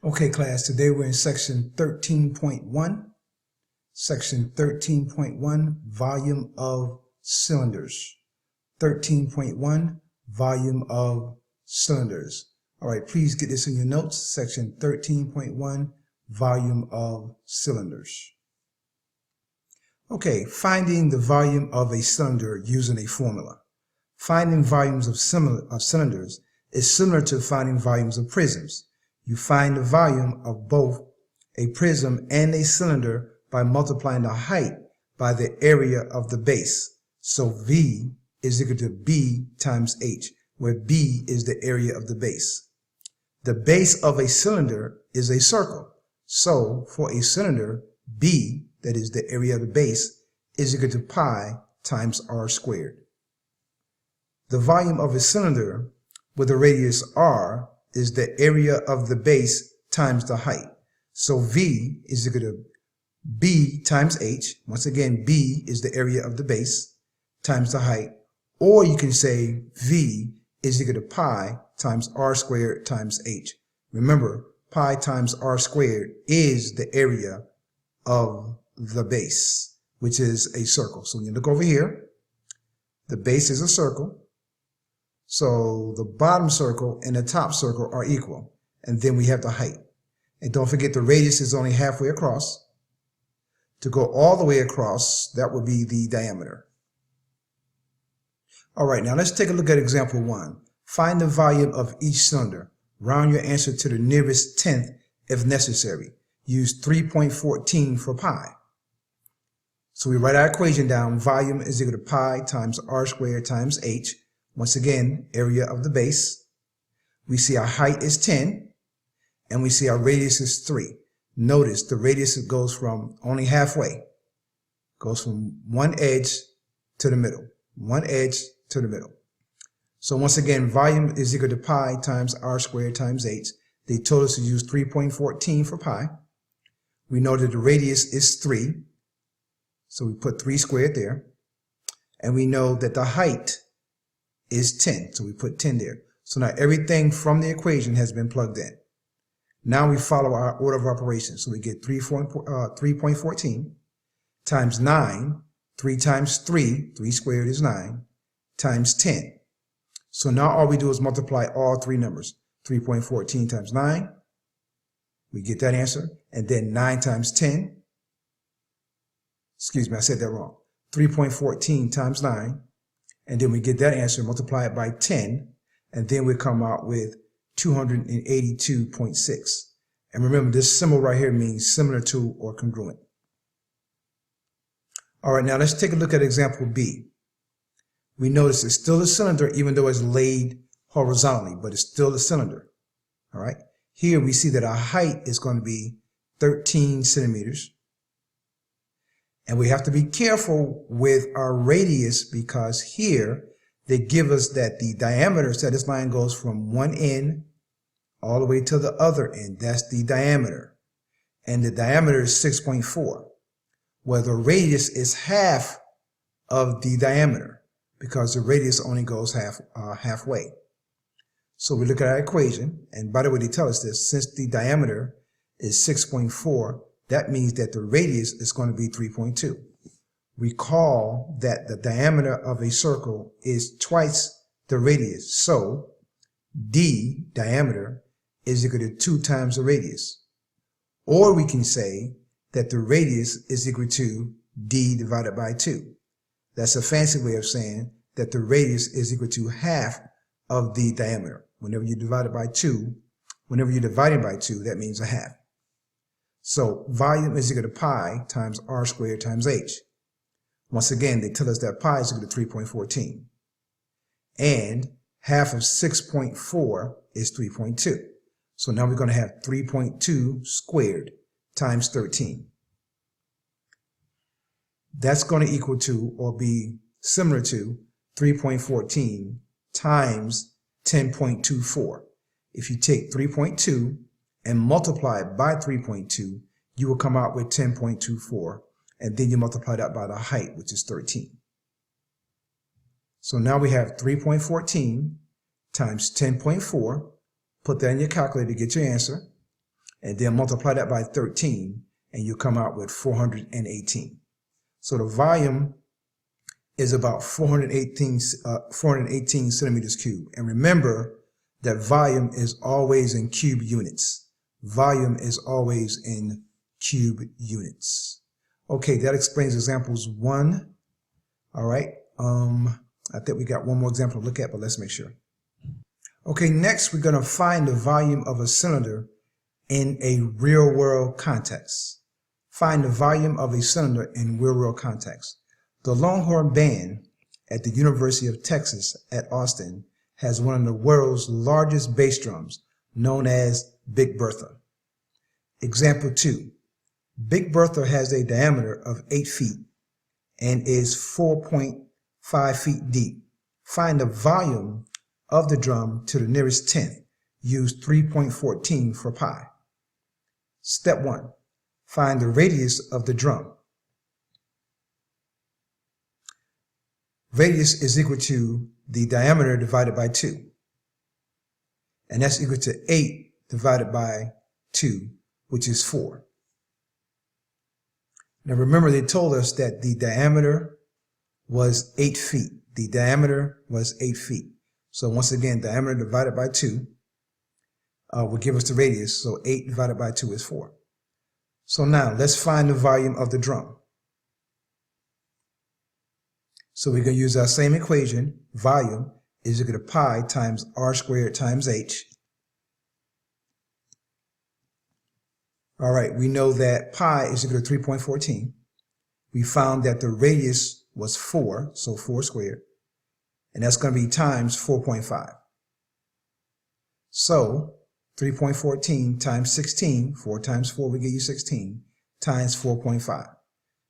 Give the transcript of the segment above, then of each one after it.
Okay, class, today we're in section 13.1. Section 13.1, volume of cylinders. 13.1, volume of cylinders. All right, please get this in your notes. Section 13.1, volume of cylinders. Okay, finding the volume of a cylinder using a formula. Finding volumes of cylinders is similar to finding volumes of prisms. You find the volume of both a prism and a cylinder by multiplying the height by the area of the base. So V is equal to B times H, where B is the area of the base. The base of a cylinder is a circle. So for a cylinder, B, that is the area of the base, is equal to pi times r squared. The volume of a cylinder with a radius r is the area of the base times the height. So V is equal to B times H. Once again, B is the area of the base times the height. Or you can say V is equal to pi times r squared times H. Remember, pi times r squared is the area of the base, which is a circle. So when you look over here, the base is a circle. So the bottom circle and the top circle are equal. And then we have the height. And don't forget the radius is only halfway across. To go all the way across, that would be the diameter. All right, now let's take a look at example 1. Find the volume of each cylinder. Round your answer to the nearest tenth if necessary. Use 3.14 for pi. So we write our equation down. Volume is equal to pi times r squared times h. Once again, area of the base. We see our height is 10, and we see our radius is 3. Notice the radius goes from only halfway. Goes from one edge to the middle. One edge to the middle. So once again, volume is equal to pi times r squared times h. They told us to use 3.14 for pi. We know that the radius is 3. So we put 3 squared there. And we know that the height is 10. So we put 10 there. So now everything from the equation has been plugged in. Now we follow our order of operations. So we get 3.14 times 9. 3 times 3, 3 squared is 9, times 10. So now all we do is multiply all three numbers. 3.14 times 9. We get that answer. And then 9 times 10. Excuse me, I said that wrong. 3.14 times 9. And then we get that answer, multiply it by 10, and then we come out with 282.6. And remember, this symbol right here means similar to or congruent. All right, now let's take a look at example B. We notice it's still a cylinder even though it's laid horizontally, but it's still a cylinder. All right, here we see that our height is going to be 13 centimeters. And we have to be careful with our radius because here they give us that the diameter, so this line goes from one end all the way to the other end. That's the diameter. And the diameter is 6.4. Well, the radius is half of the diameter because the radius only goes halfway. So we look at our equation, and by the way, they tell us this, since the diameter is 6.4, that means that the radius is going to be 3.2. Recall that the diameter of a circle is twice the radius. So d, diameter, is equal to 2 times the radius. Or we can say that the radius is equal to d divided by 2. That's a fancy way of saying that the radius is equal to half of the diameter. Whenever you divide it by 2, whenever you're dividing by 2, that means a half. So volume is equal to pi times r squared times h. Once again, they tell us that pi is equal to 3.14. And half of 6.4 is 3.2. So now we're going to have 3.2 squared times 13. That's going to equal to or be similar to 3.14 times 10.24. If you take 3.2 and multiply it by 3.2, you will come out with 10.24, and then you multiply that by the height, which is 13. So now we have 3.14 times 10.4. Put that in your calculator to get your answer. and then multiply that by 13, and you come out with 418. So the volume is about 418 centimeters cubed. And remember that volume is always in cube units. Volume is always in cube units. Okay, that explains examples 1. All right. I think we got one more example to look at, but let's make sure. Okay, next we're going to find the volume of a cylinder in a real-world context. Find the volume of a cylinder in real-world context. The Longhorn Band at the University of Texas at Austin has one of the world's largest bass drums, known as Big Bertha. Example 2. Big Bertha has a diameter of 8 feet and is 4.5 feet deep. Find the volume of the drum to the nearest tenth. Use 3.14 for pi. Step 1. Find the radius of the drum. Radius is equal to the diameter divided by 2. And that's equal to 8 divided by 2, which is 4. Now remember, they told us that the diameter was 8 feet. The diameter was 8 feet. So once again, diameter divided by 2 will give us the radius. So 8 divided by 2 is 4. So now let's find the volume of the drum. So we're going to use our same equation. Volume is equal to pi times r squared times h. All right, we know that pi is equal to 3.14. We found that the radius was 4, so 4 squared. And that's going to be times 4.5. So 3.14 times 16, 4 times 4 will give you 16, times 4.5.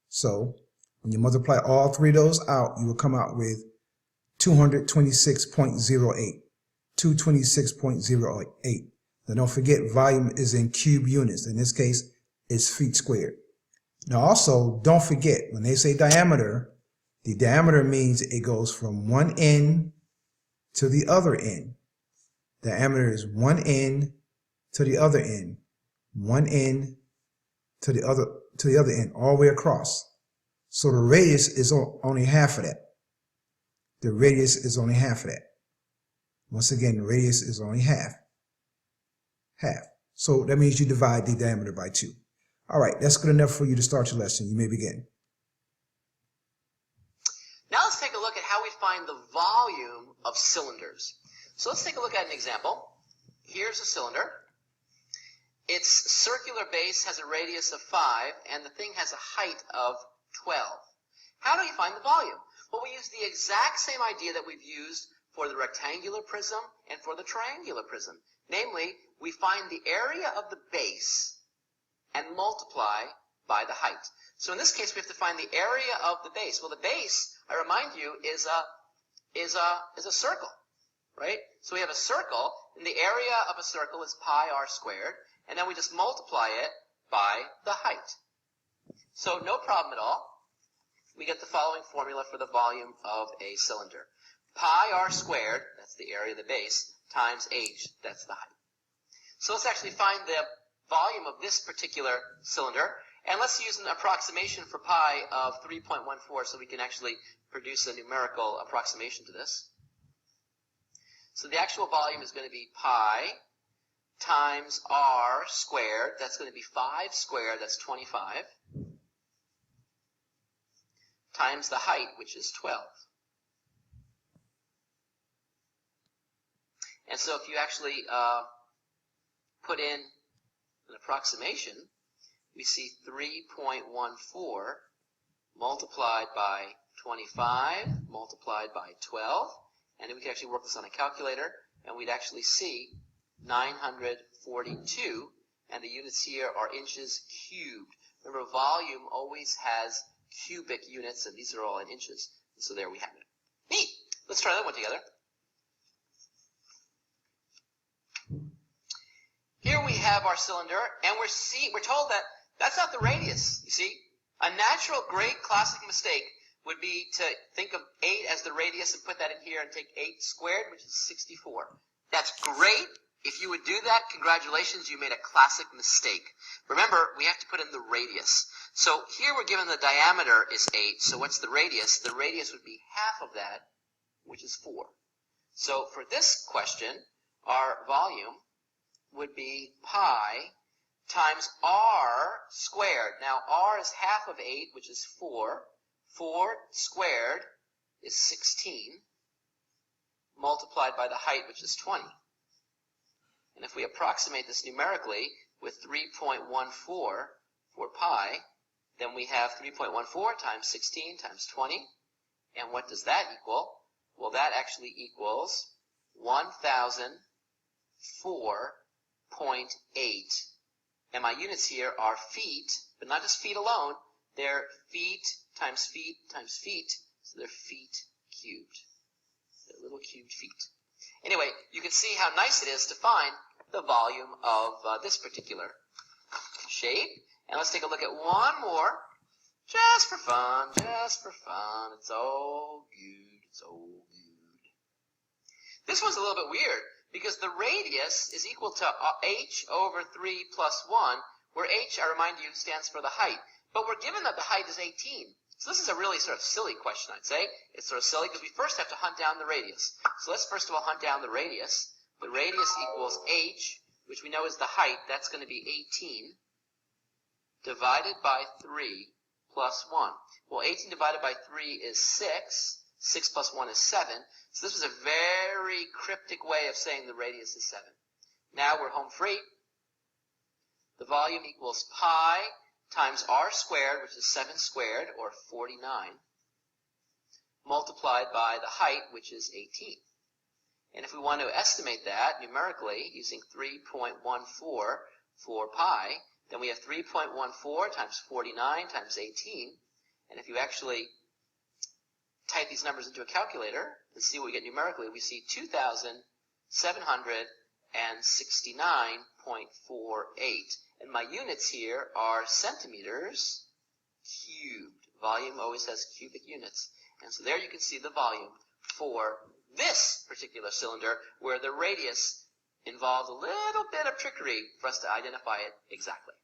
So when you multiply all three of those out, you will come out with 226.08. 226.08. Now don't forget, volume is in cube units. In this case, it's feet squared. Now also, don't forget, when they say diameter, the diameter means it goes from one end to the other end. Diameter is one end to the other end. One end to the other end, all the way across. So the radius is only half of that. The radius is only half of that. Once again, the radius is only half. Half. So that means you divide the diameter by 2. All right, that's good enough for you to start your lesson. You may begin. Now let's take a look at how we find the volume of cylinders. So let's take a look at an example. Here's a cylinder. Its circular base has a radius of 5, and the thing has a height of 12. How do you find the volume? Well, we use the exact same idea that we've used for the rectangular prism and for the triangular prism. Namely, we find the area of the base and multiply by the height. So in this case, we have to find the area of the base. Well, the base, I remind you, is a circle, right? So we have a circle, and the area of a circle is pi r squared, and then we just multiply it by the height. So no problem at all. We get the following formula for the volume of a cylinder. Pi r squared, that's the area of the base, times h, that's the height. So let's actually find the volume of this particular cylinder, and let's use an approximation for pi of 3.14 so we can actually produce a numerical approximation to this. So the actual volume is going to be pi times r squared, that's going to be 5 squared, that's 25, times the height, which is 12. And so if you actually put in an approximation, we see 3.14 multiplied by 25 multiplied by 12, and then we can actually work this on a calculator, and we'd actually see 942, and the units here are inches cubed. Remember, volume always has cubic units, and these are all in inches. So there we have it. Neat! Let's try that one together. Here we have our cylinder, and we're told that that's not the radius, you see. A natural, great, classic mistake would be to think of 8 as the radius and put that in here and take 8 squared, which is 64. That's great, If you would do that, congratulations, you made a classic mistake. Remember, we have to put in the radius. So here we're given the diameter is 8, so what's the radius? The radius would be half of that, which is 4. So for this question, our volume would be pi times r squared. Now r is half of 8, which is 4. 4 squared is 16, multiplied by the height, which is 20. And if we approximate this numerically with 3.14 for pi, then we have 3.14 times 16 times 20. And what does that equal? Well, that actually equals 1004.8. And my units here are feet, but not just feet alone. They're feet times feet times feet. So they're feet cubed. They're little cubed feet. Anyway, you can see how nice it is to find the volume of this particular shape. And let's take a look at one more, just for fun, just for fun. It's all good, it's all good. This one's a little bit weird, because the radius is equal to h over 3 plus 1, where h, I remind you, stands for the height. But we're given that the height is 18. So this is a really sort of silly question, I'd say. It's sort of silly because we first have to hunt down the radius. So let's first of all hunt down the radius. The radius equals h, which we know is the height. That's going to be 18, divided by 3 plus 1. Well, 18 divided by 3 is 6. 6 plus 1 is 7. So this was a very cryptic way of saying the radius is 7. Now we're home free. The volume equals pi times r squared, which is 7 squared, or 49, multiplied by the height, which is 18. And if we want to estimate that numerically using 3.14 for pi, then we have 3.14 times 49 times 18. And if you actually type these numbers into a calculator and see what we get numerically, we see 2,769.48. And my units here are centimeters cubed. Volume always has cubic units. And so there you can see the volume for this particular cylinder, where the radius involved a little bit of trickery for us to identify it exactly.